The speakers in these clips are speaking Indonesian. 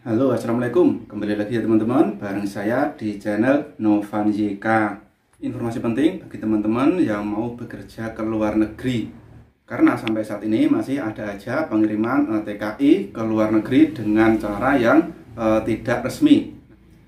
Halo, assalamualaikum. Kembali lagi ya teman-teman, bareng saya di channel Novan YK. Informasi penting bagi teman-teman yang mau bekerja ke luar negeri. Karena sampai saat ini masih ada aja pengiriman TKI ke luar negeri dengan cara yang tidak resmi.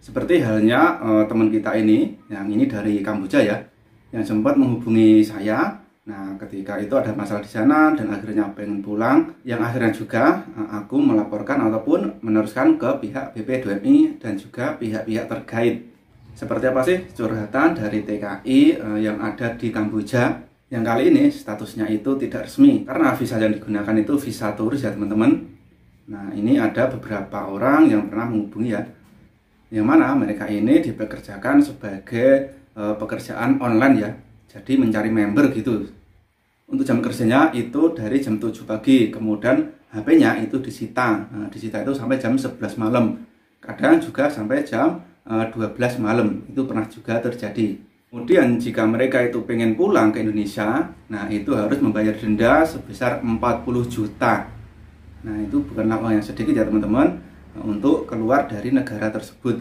Seperti halnya teman kita ini, yang ini dari Kamboja ya, yang sempat menghubungi saya. Nah, ketika itu ada masalah di sana dan akhirnya pengen pulang, yang akhirnya juga aku melaporkan ataupun meneruskan ke pihak BP2MI dan juga pihak-pihak terkait. Seperti apa sih curhatan dari TKI yang ada di Kamboja, yang kali ini statusnya itu tidak resmi karena visa yang digunakan itu visa turis ya teman-teman. Nah, ini ada beberapa orang yang pernah menghubungi ya, yang mana mereka ini dipekerjakan sebagai pekerjaan online ya. Jadi mencari member gitu. Untuk jam kerjanya itu dari jam 7 pagi, kemudian HP-nya itu disita. Nah, disita itu sampai jam 11 malam. Kadang juga sampai jam 12 malam. Itu pernah juga terjadi. Kemudian jika mereka itu pengen pulang ke Indonesia, nah itu harus membayar denda sebesar 40 juta. Nah, itu bukanlah uang yang sedikit ya teman-teman, untuk keluar dari negara tersebut.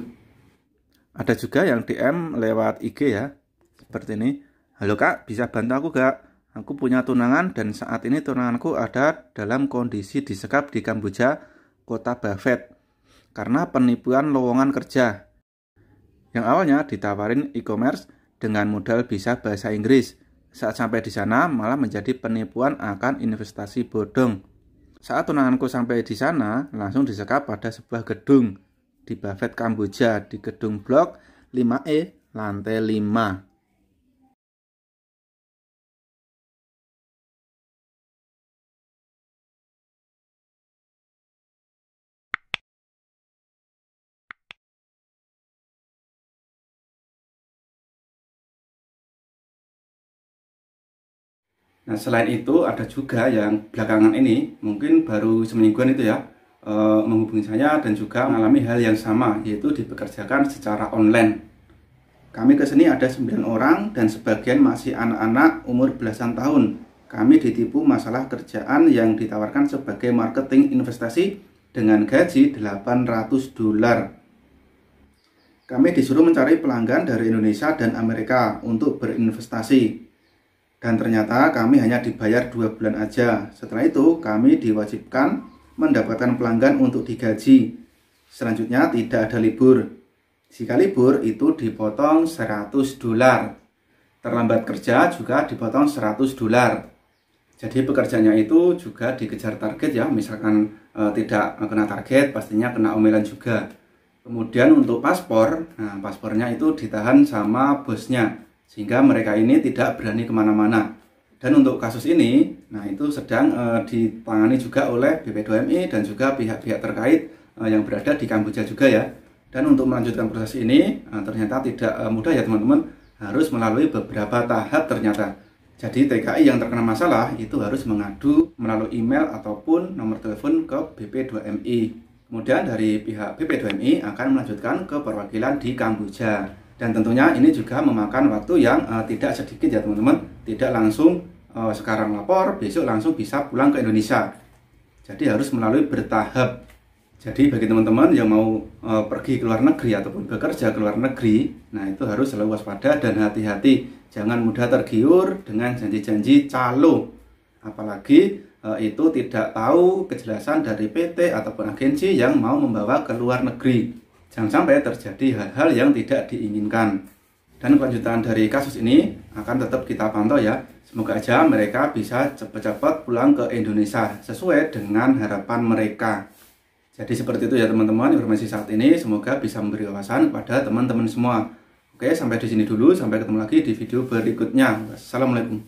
Ada juga yang DM lewat IG ya, seperti ini. Halo kak, bisa bantu aku gak? Aku punya tunangan dan saat ini tunanganku ada dalam kondisi disekap di Kamboja, kota Bavet, karena penipuan lowongan kerja. Yang awalnya ditawarin e-commerce dengan modal bisa bahasa Inggris. Saat sampai di sana malah menjadi penipuan akan investasi bodong. Saat tunanganku sampai di sana, langsung disekap pada sebuah gedung di Bavet, Kamboja, di gedung blok 5E, lantai 5. Nah, selain itu ada juga yang belakangan ini, mungkin baru semingguan itu ya, menghubungi saya dan juga mengalami hal yang sama, yaitu dipekerjakan secara online. Kami ke sini ada 9 orang dan sebagian masih anak-anak umur belasan tahun. Kami ditipu masalah kerjaan yang ditawarkan sebagai marketing investasi dengan gaji $800. Kami disuruh mencari pelanggan dari Indonesia dan Amerika untuk berinvestasi. Dan ternyata kami hanya dibayar 2 bulan aja. Setelah itu kami diwajibkan mendapatkan pelanggan untuk digaji. Selanjutnya tidak ada libur. Jika libur itu dipotong $100. Terlambat kerja juga dipotong $100. Jadi pekerjaannya itu juga dikejar target ya. Misalkan tidak kena target, pastinya kena omelan juga. Kemudian untuk paspor, nah paspornya itu ditahan sama bosnya, sehingga mereka ini tidak berani kemana-mana. Dan untuk kasus ini, nah itu sedang ditangani juga oleh BP2MI dan juga pihak-pihak terkait yang berada di Kamboja juga ya. Dan untuk melanjutkan proses ini ternyata tidak mudah ya teman-teman, harus melalui beberapa tahap ternyata. Jadi TKI yang terkena masalah itu harus mengadu melalui email ataupun nomor telepon ke BP2MI. Kemudian dari pihak BP2MI akan melanjutkan ke perwakilan di Kamboja. Dan tentunya ini juga memakan waktu yang tidak sedikit ya teman-teman. Tidak langsung sekarang lapor, besok langsung bisa pulang ke Indonesia. Jadi harus melalui bertahap. Jadi bagi teman-teman yang mau pergi ke luar negeri ataupun bekerja ke luar negeri, nah itu harus selalu waspada dan hati-hati. Jangan mudah tergiur dengan janji-janji calo. Apalagi itu tidak tahu kejelasan dari PT ataupun agensi yang mau membawa ke luar negeri. Jangan sampai terjadi hal-hal yang tidak diinginkan. Dan kelanjutan dari kasus ini akan tetap kita pantau ya. Semoga aja mereka bisa cepat-cepat pulang ke Indonesia sesuai dengan harapan mereka. Jadi seperti itu ya teman-teman informasi saat ini. Semoga bisa memberi wawasan kepada teman-teman semua. Oke, sampai di sini dulu. Sampai ketemu lagi di video berikutnya. Wassalamualaikum.